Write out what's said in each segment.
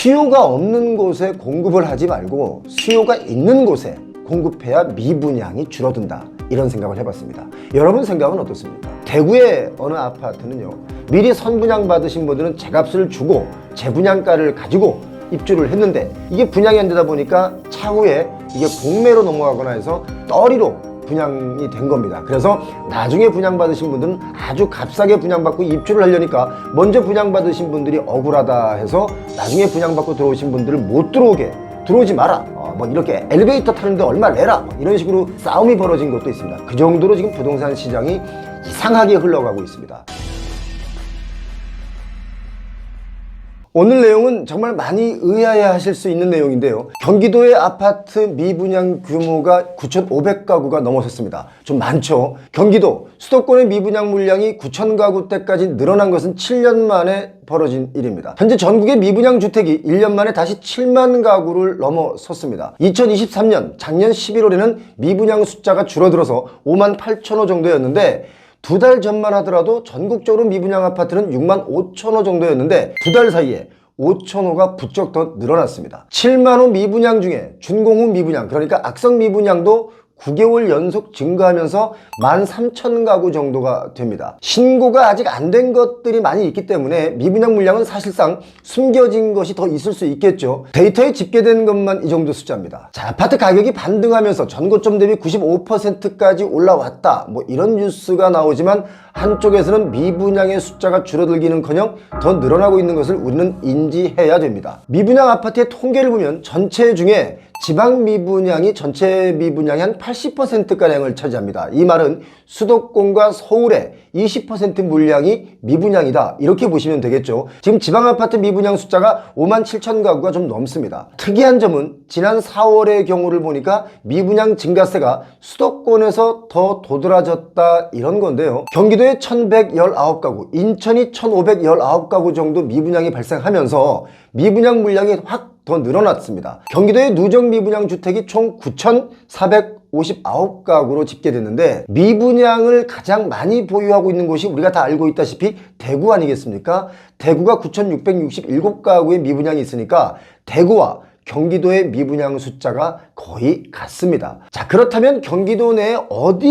수요가 없는 곳에 공급을 하지 말고 수요가 있는 곳에 공급해야 미분양이 줄어든다, 이런 생각을 해봤습니다. 여러분 생각은 어떻습니까? 대구의 어느 아파트는요, 미리 선분양 받으신 분들은 제값을 주고 재분양가를 가지고 입주를 했는데 이게 분양이 안 되다 보니까 차후에 이게 공매로 넘어가거나 해서 떨이로 분양이 된 겁니다. 그래서 나중에 분양받으신 분들은 아주 값싸게 분양받고 입주를 하려니까 먼저 분양받으신 분들이 억울하다 해서 나중에 분양받고 들어오신 분들을 못 들어오게, 들어오지 마라, 뭐 이렇게 엘리베이터 타는데 얼마 내라, 이런 식으로 싸움이 벌어진 것도 있습니다. 그 정도로 지금 부동산 시장이 이상하게 흘러가고 있습니다. 오늘 내용은 정말 많이 의아해하실 수 있는 내용인데요. 경기도의 아파트 미분양 규모가 9,500가구가 넘어섰습니다. 좀 많죠? 경기도 수도권의 미분양 물량이 9,000가구대까지 늘어난 것은 7년 만에 벌어진 일입니다. 현재 전국의 미분양 주택이 1년 만에 다시 7만 가구를 넘어섰습니다. 2023년 작년 11월에는 미분양 숫자가 줄어들어서 5만 8천 호 정도였는데 두 달 전만 하더라도 전국적으로 미분양 아파트는 6만 5천 호 정도였는데 두 달 사이에 5천 호가 부쩍 더 늘어났습니다. 7만 호 미분양 중에 준공후 미분양, 그러니까 악성 미분양도 9개월 연속 증가하면서 13,000가구 정도가 됩니다. 신고가 아직 안 된 것들이 많이 있기 때문에 미분양 물량은 사실상 숨겨진 것이 더 있을 수 있겠죠. 데이터에 집계된 것만 이 정도 숫자입니다. 자, 아파트 가격이 반등하면서 전고점 대비 95%까지 올라왔다, 뭐 이런 뉴스가 나오지만 한쪽에서는 미분양의 숫자가 줄어들기는커녕 더 늘어나고 있는 것을 우리는 인지해야 됩니다. 미분양 아파트의 통계를 보면 전체 중에 지방 미분양이 전체 미분양의 한 80%가량을 차지합니다. 이 말은 수도권과 서울의 20% 물량이 미분양이다, 이렇게 보시면 되겠죠. 지금 지방 아파트 미분양 숫자가 5만 7천 가구가 좀 넘습니다. 특이한 점은 지난 4월의 경우를 보니까 미분양 증가세가 수도권에서 더 도드라졌다, 이런 건데요. 경기도에 1,119가구, 인천이 1,519가구 정도 미분양이 발생하면서 미분양 물량이 확 더 늘어났습니다. 경기도의 누적 미분양 주택이 총 9,459가구로 집계됐는데 미분양을 가장 많이 보유하고 있는 곳이 우리가 다 알고 있다시피 대구 아니겠습니까? 대구가 9,667가구의 미분양이 있으니까 대구와 경기도의 미분양 숫자가 거의 같습니다. 자, 그렇다면 경기도 내에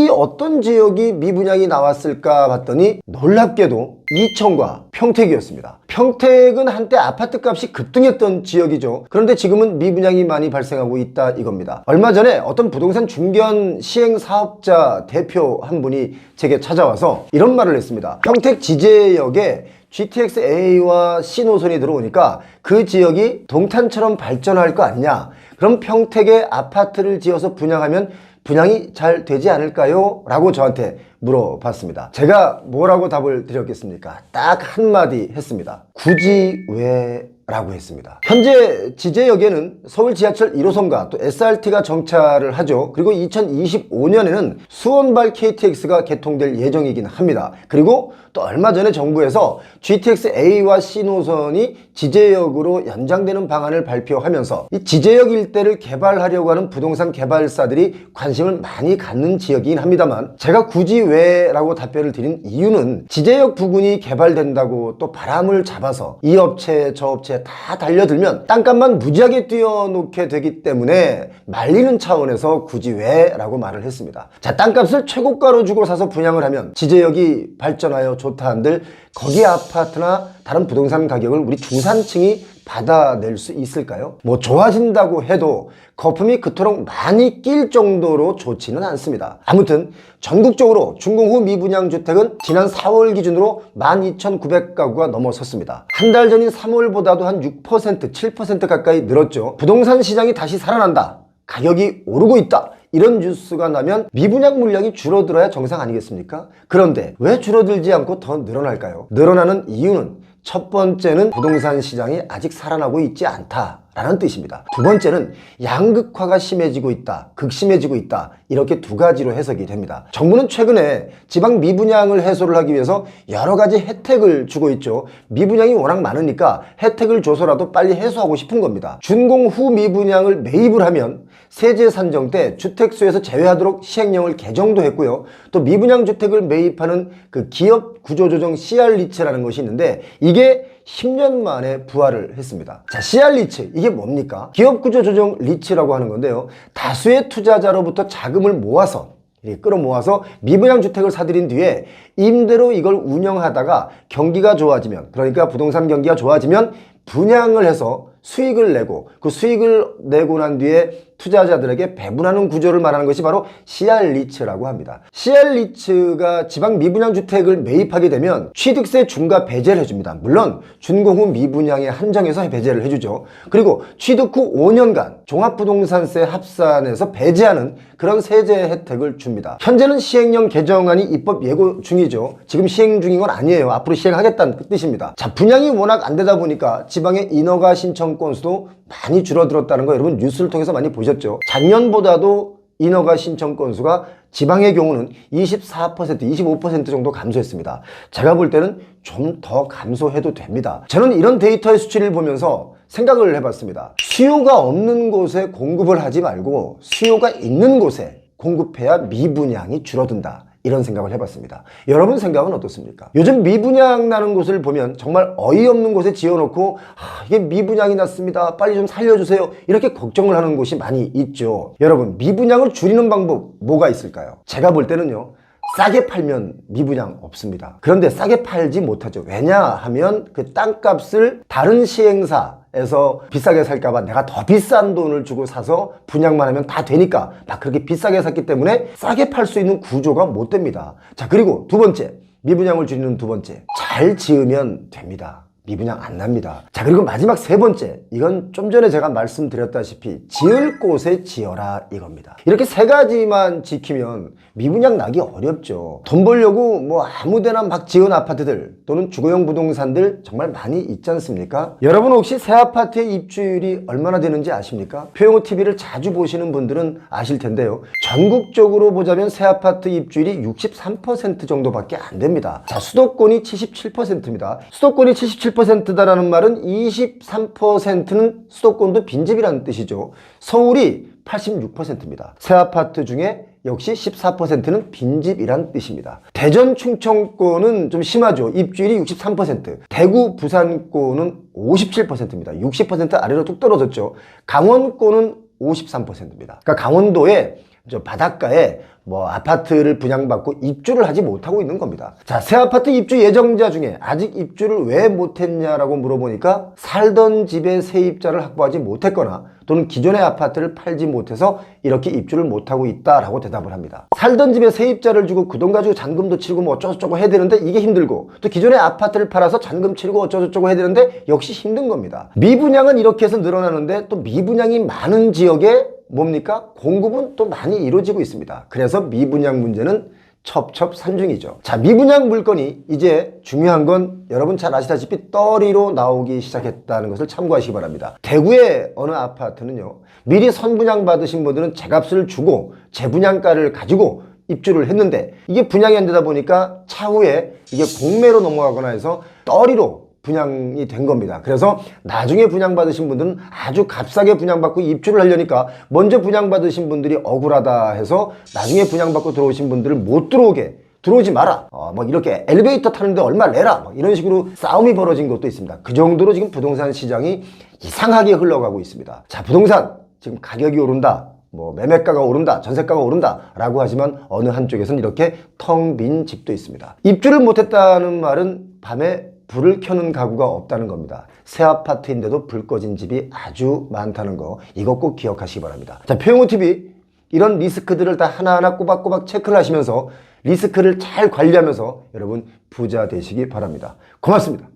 어떤 지역이 미분양이 나왔을까 봤더니 놀랍게도 이천과 평택이었습니다. 평택은 한때 아파트 값이 급등했던 지역이죠. 그런데 지금은 미분양이 많이 발생하고 있다, 이겁니다. 얼마 전에 어떤 부동산 중견 시행 사업자 대표 한 분이 제게 찾아와서 이런 말을 했습니다. 평택 지제역에 GTX-A와 C노선이 들어오니까 그 지역이 동탄처럼 발전할 거 아니냐, 그럼 평택에 아파트를 지어서 분양하면 분양이 잘 되지 않을까요? 라고 저한테 물어봤습니다. 제가 뭐라고 답을 드렸겠습니까? 딱 한마디 했습니다. 굳이 왜? 라고 했습니다. 현재 지제역에는 서울 지하철 1호선과 또 SRT가 정차를 하죠. 그리고 2025년에는 수원발 KTX가 개통될 예정이긴 합니다. 그리고 또 얼마 전에 정부에서 GTX-A와 C노선이 지제역으로 연장되는 방안을 발표하면서 이 지제역 일대를 개발하려고 하는 부동산 개발사들이 관심을 많이 갖는 지역이긴 합니다만, 제가 굳이 왜? 라고 답변을 드린 이유는 지제역 부근이 개발된다고 또 바람을 잡아서 이 업체 저 업체 다 달려들면 땅값만 무지하게 띄워놓게 되기 때문에 말리는 차원에서 굳이 왜? 라고 말을 했습니다. 자, 땅값을 최고가로 주고 사서 분양을 하면 지제역이 발전하여 좋다 한들 거기 아파트나 다른 부동산 가격을 우리 중산층이 받아낼 수 있을까요? 뭐 좋아진다고 해도 거품이 그토록 많이 낄 정도로 좋지는 않습니다. 아무튼 전국적으로 준공 후 미분양 주택은 지난 4월 기준으로 12,900가구가 넘어섰습니다. 한 달 전인 3월보다도 한 6%, 7% 가까이 늘었죠. 부동산 시장이 다시 살아난다, 가격이 오르고 있다, 이런 뉴스가 나면 미분양 물량이 줄어들어야 정상 아니겠습니까? 그런데 왜 줄어들지 않고 더 늘어날까요? 늘어나는 이유는 첫 번째는 부동산 시장이 아직 살아나고 있지 않다라는 뜻입니다. 두 번째는 양극화가 심해지고 있다, 극심해지고 있다, 이렇게 두 가지로 해석이 됩니다. 정부는 최근에 지방 미분양을 해소를 하기 위해서 여러 가지 혜택을 주고 있죠. 미분양이 워낙 많으니까 혜택을 줘서라도 빨리 해소하고 싶은 겁니다. 준공 후 미분양을 매입을 하면 세제 산정 때 주택수에서 제외하도록 시행령을 개정도 했고요. 또 미분양 주택을 매입하는 그 기업 구조조정 CR리츠라는 것이 있는데 이게 10년 만에 부활을 했습니다. 자, CR 리츠, 이게 뭡니까? 기업구조 조정 리츠라고 하는 건데요. 다수의 투자자로부터 자금을 모아서 끌어모아서 미분양 주택을 사들인 뒤에 임대로 이걸 운영하다가 경기가 좋아지면, 그러니까 부동산 경기가 좋아지면 분양을 해서 수익을 내고, 그 수익을 내고 난 뒤에 투자자들에게 배분하는 구조를 말하는 것이 바로 CR 리츠라고 합니다. CR 리츠가 지방 미분양 주택을 매입하게 되면 취득세 중과 배제를 해줍니다. 물론 준공후 미분양에 한정해서 배제를 해주죠. 그리고 취득 후 5년간 종합부동산세 합산해서 배제하는 그런 세제 혜택을 줍니다. 현재는 시행령 개정안이 입법 예고 중이죠. 지금 시행 중인 건 아니에요. 앞으로 시행하겠다는 뜻입니다. 자, 분양이 워낙 안 되다 보니까 지방의 인허가 신청 건수도 많이 줄어들었다는 거 여러분 뉴스를 통해서 많이 보셨죠. 작년보다도 인허가 신청 건수가 지방의 경우는 24%, 25% 정도 감소했습니다. 제가 볼 때는 좀 더 감소해도 됩니다. 저는 이런 데이터의 수치를 보면서 생각을 해봤습니다. 수요가 없는 곳에 공급을 하지 말고 수요가 있는 곳에 공급해야 미분양이 줄어든다. 이런 생각을 해봤습니다. 여러분 생각은 어떻습니까? 요즘 미분양 나는 곳을 보면 정말 어이없는 곳에 지어놓고 이게 미분양이 났습니다. 빨리 좀 살려주세요. 이렇게 걱정을 하는 곳이 많이 있죠. 여러분, 미분양을 줄이는 방법 뭐가 있을까요? 제가 볼 때는요, 싸게 팔면 미분양 없습니다. 그런데 싸게 팔지 못하죠. 왜냐하면 그 땅값을 다른 시행사에서 비싸게 살까봐 내가 더 비싼 돈을 주고 사서 분양만 하면 다 되니까 막 그렇게 비싸게 샀기 때문에 싸게 팔 수 있는 구조가 못 됩니다. 자, 그리고 두 번째, 미분양을 줄이는 두 번째, 잘 지으면 됩니다. 미분양 안 납니다. 자, 그리고 마지막 세 번째, 이건 좀 전에 제가 말씀드렸다시피 지을 곳에 지어라 이겁니다. 이렇게 세 가지만 지키면 미분양 나기 어렵죠. 돈 벌려고 뭐 아무데나 막 지은 아파트들 또는 주거용 부동산들 정말 많이 있지 않습니까? 여러분 혹시 새 아파트의 입주율이 얼마나 되는지 아십니까? 표영호 TV를 자주 보시는 분들은 아실 텐데요. 전국적으로 보자면 새 아파트 입주율이 63% 정도밖에 안 됩니다. 자, 수도권이 77%입니다. 수도권이 77%다라는 말은 23%는 수도권도 빈집이라는 뜻이죠. 서울이 86%입니다. 새 아파트 중에 역시 14%는 빈집이란 뜻입니다. 대전 충청권은 좀 심하죠. 입주율이 63%. 대구 부산권은 57%입니다. 60% 아래로 뚝 떨어졌죠. 강원권은 53%입니다. 그러니까 강원도에 저 바닷가에 뭐 아파트를 분양받고 입주를 하지 못하고 있는 겁니다. 자, 새 아파트 입주 예정자 중에 아직 입주를 왜 못했냐라고 물어보니까 살던 집에 세입자를 확보하지 못했거나 또는 기존의 아파트를 팔지 못해서 이렇게 입주를 못하고 있다라고 대답을 합니다. 살던 집에 세입자를 주고 그 돈 가지고 잔금도 치르고 뭐 어쩌고저쩌고 해야 되는데 이게 힘들고, 또 기존의 아파트를 팔아서 잔금 치르고 어쩌고저쩌고 해야 되는데 역시 힘든 겁니다. 미분양은 이렇게 해서 늘어나는데 또 미분양이 많은 지역에 뭡니까? 공급은 또 많이 이루어지고 있습니다. 그래서 미분양 문제는 첩첩산중이죠. 자, 미분양 물건이 이제 중요한 건 여러분 잘 아시다시피 떨이로 나오기 시작했다는 것을 참고하시기 바랍니다. 대구의 어느 아파트는요, 미리 선분양 받으신 분들은 제값을 주고 재분양가를 가지고 입주를 했는데 이게 분양이 안 되다 보니까 차후에 이게 공매로 넘어가거나 해서 떨이로 분양이 된 겁니다. 그래서 나중에 분양받으신 분들은 아주 값싸게 분양받고 입주를 하려니까 먼저 분양받으신 분들이 억울하다 해서 나중에 분양받고 들어오신 분들을 못 들어오게, 들어오지 마라, 뭐 이렇게 엘리베이터 타는데 얼마 내라, 뭐 이런 식으로 싸움이 벌어진 것도 있습니다. 그 정도로 지금 부동산 시장이 이상하게 흘러가고 있습니다. 자, 부동산 지금 가격이 오른다, 뭐 매매가가 오른다, 전세가가 오른다 라고 하지만 어느 한쪽에서는 이렇게 텅 빈 집도 있습니다. 입주를 못했다는 말은 밤에 불을 켜는 가구가 없다는 겁니다. 새 아파트인데도 불 꺼진 집이 아주 많다는 거, 이거 꼭 기억하시기 바랍니다. 자, 표영호 TV 이런 리스크들을 다 하나하나 꼬박꼬박 체크를 하시면서 리스크를 잘 관리하면서 여러분 부자 되시기 바랍니다. 고맙습니다.